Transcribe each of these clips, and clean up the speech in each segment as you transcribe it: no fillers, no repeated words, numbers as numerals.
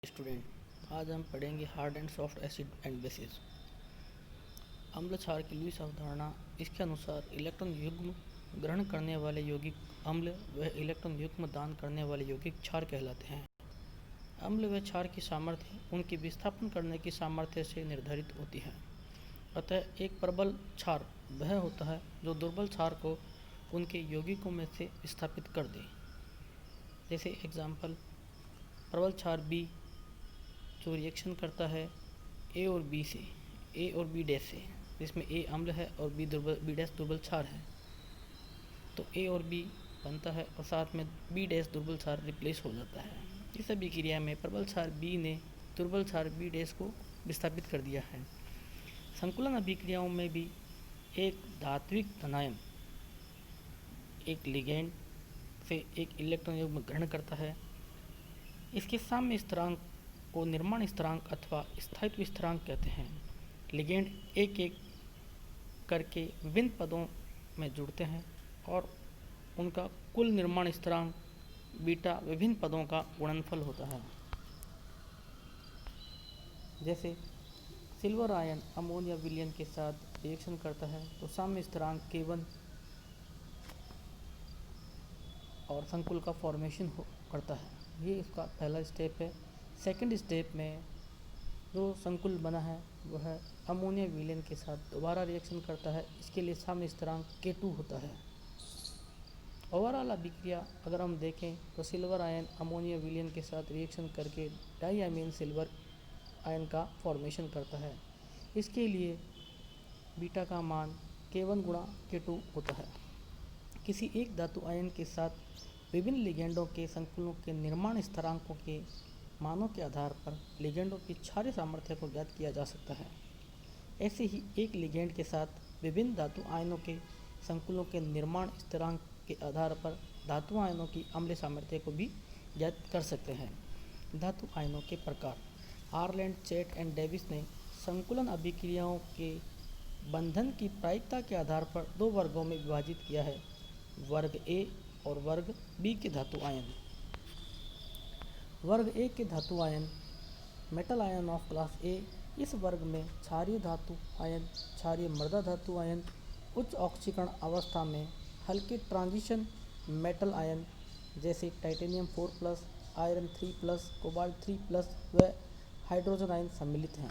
Student, आज हम पढ़ेंगे hard and soft acid and bases. अम्ल क्षार की लुईस अवधारणा। इसके अनुसार इलेक्ट्रॉन युग्म ग्रहण करने वाले यौगिक अम्ल व इलेक्ट्रॉन युग्म दान करने वाले यौगिक क्षार कहलाते हैं। अम्ल व क्षार की सामर्थ्य उनकी विस्थापन करने की सामर्थ्य से निर्धारित होती है। अतः एक प्रबल क्षार वह होता है जो दुर्बल क्षार को उनके यौगिकों में से विस्थापित कर दे। जैसे एग्जाम्पल, प्रबल क्षार बी जो रिएक्शन करता है ए और बी से, ए और बी डैश से, जिसमें ए अम्ल है और बी डैश दुर्बल क्षार है, तो ए और बी बनता है और साथ में बी डैश दुर्बल क्षार रिप्लेस हो जाता है। इस अभिक्रिया में प्रबल क्षार बी ने दुर्बल क्षार बी डैश को विस्थापित कर दिया है। संकुलन अभिक्रियाओं में भी एक धात्विक धनायन एक लिगेंड से एक इलेक्ट्रॉन युग्म ग्रहण करता है। इसके साम्य स्थिरांक को निर्माण स्थिरांक अथवा स्थायित्व स्थिरांक कहते हैं। लिगेंड एक एक करके विभिन्न पदों में जुड़ते हैं और उनका कुल निर्माण स्थिरांक बीटा विभिन्न पदों का गुणनफल होता है। जैसे सिल्वर आयन अमोनिया विलयन के साथ रिएक्शन करता है तो साम्य स्थिरांक K1 और संकुल का फॉर्मेशन करता है। ये इसका पहला स्टेप है। सेकंड स्टेप में जो संकुल बना है वह अमोनिया विलयन के साथ दोबारा रिएक्शन करता है। इसके लिए साम्य स्थिरांक K2 होता है। ओवरऑल अभिक्रिया अगर हम देखें तो सिल्वर आयन अमोनिया विलयन के साथ रिएक्शन करके डाईअमीन सिल्वर आयन का फॉर्मेशन करता है। इसके लिए बीटा का मान K1 गुणा K2 होता है। किसी एक धातु आयन के साथ विभिन्न लिगेंडों के संकुलों के निर्माण स्थिरांकों के मानों के आधार पर लिगेंडों की क्षारीय सामर्थ्य को ज्ञात किया जा सकता है। ऐसे ही एक लिगेंड के साथ विभिन्न धातु आयनों के संकुलों के निर्माण स्थिरांक के आधार पर धातु आयनों की अम्लीय सामर्थ्य को भी ज्ञात कर सकते हैं। धातु आयनों के प्रकार। हार्लैंड, चैट एंड डेविस ने संकुलन अभिक्रियाओं के बंधन की प्रायिकता के आधार पर दो वर्गों में विभाजित किया है, वर्ग ए और वर्ग बी के धातु आयन। वर्ग ए के धातु आयन मेटल आयन ऑफ क्लास ए। इस वर्ग में क्षारीय धातु आयन, क्षारीय मृदा धातु आयन, उच्च ऑक्सीकरण अवस्था में हल्के ट्रांजिशन मेटल आयन जैसे टाइटेनियम 4+, आयरन 3+, कोबाल्ट 3+ व हाइड्रोजन आयन सम्मिलित हैं।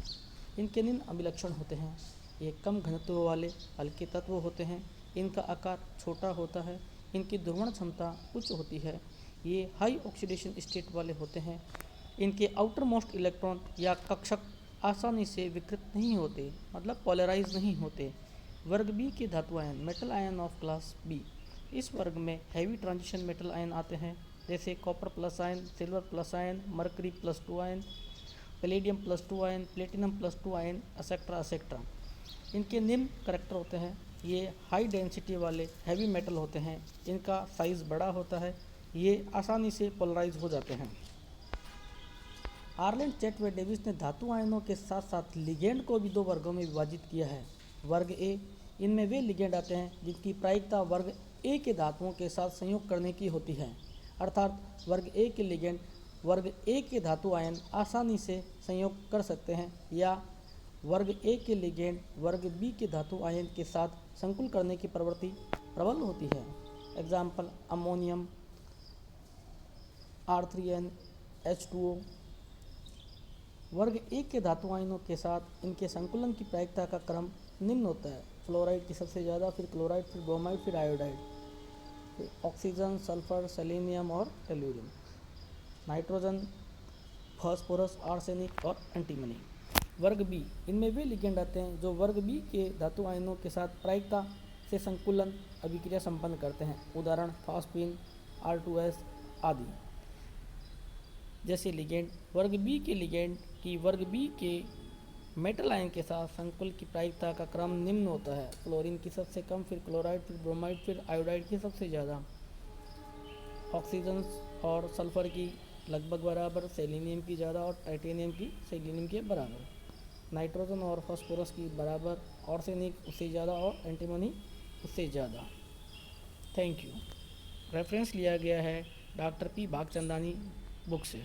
इनके निम्न अभिलक्षण होते हैं। ये कम घनत्व वाले हल्के तत्व होते हैं। इनका आकार छोटा होता है। इनकी ध्रुवण क्षमता उच्च होती है। ये हाई ऑक्सीडेशन स्टेट वाले होते हैं। इनके आउटर मोस्ट इलेक्ट्रॉन या कक्षक आसानी से विकृत नहीं होते, मतलब पोलराइज नहीं होते। वर्ग बी के धातु आयन metal ion of class B. इस वर्ग में हैवी ट्रांजिशन मेटल आयन आते हैं जैसे copper plus ion, silver plus ion, mercury +2 ion, palladium +2 ion, platinum +2 ion, etcetera etcetera. इनके निम्न करैक्टर होते हैं। ये हाई डेंसिटी वाले हैवी मेटल होते हैं। इनका साइज़ बड़ा होता है। ये आसानी से पोलराइज हो जाते हैं। हार्लैंड, चैट व डेविस ने धातु आयनों के साथ साथ लिगेंड को भी दो वर्गों में विभाजित किया है। वर्ग ए, इनमें वे लिगेंड आते हैं जिनकी प्रायिकता वर्ग ए के धातुओं के साथ संयोग करने की होती है, अर्थात वर्ग ए के लिगेंड वर्ग ए के धातु आयन आसानी से संयोग कर सकते हैं, या वर्ग ए के लिगेंड वर्ग बी के धातु आयन के साथ संकुल करने की प्रवृत्ति प्रबल होती है। Example, ammonium R3NH2O। वर्ग ए के धातु आयनों के साथ इनके संकुलन की प्रायिकता का क्रम निम्न होता है। फ्लोराइड की सबसे ज़्यादा, फिर क्लोराइड, फिर ब्रोमाइड, फिर आयोडाइड, फिर ऑक्सीजन, सल्फर, सेलेनियम और टेल्यूरियम, नाइट्रोजन, फास्फोरस, आर्सेनिक और एंटीमनी। वर्ग बी, इनमें वे लिगेंड आते हैं जो वर्ग बी के धातु आयनों के साथ प्रायिकता से संकुलन अभिक्रिया संपन्न करते हैं। उदाहरण, फास्फीन, R2S आदि जैसे लिगेंड। वर्ग बी के लिगेंड की वर्ग बी के मेटल आयन के साथ संकुल की प्रायिकता का क्रम निम्न होता है। फ्लोरीन की सबसे कम, फिर क्लोराइड, फिर ब्रोमाइड, फिर आयोडाइड की सबसे ज़्यादा, ऑक्सीजन और सल्फर की लगभग बराबर, सेलेनियम की ज़्यादा और टाइटेनियम की सेलेनियम के बराबर, नाइट्रोजन और फास्फोरस की बराबर, आर्सेनिक उससे ज़्यादा और एंटीमनी उससे ज़्यादा। Thank you. रेफरेंस लिया गया है डॉक्टर P भागचंदानी बुक से।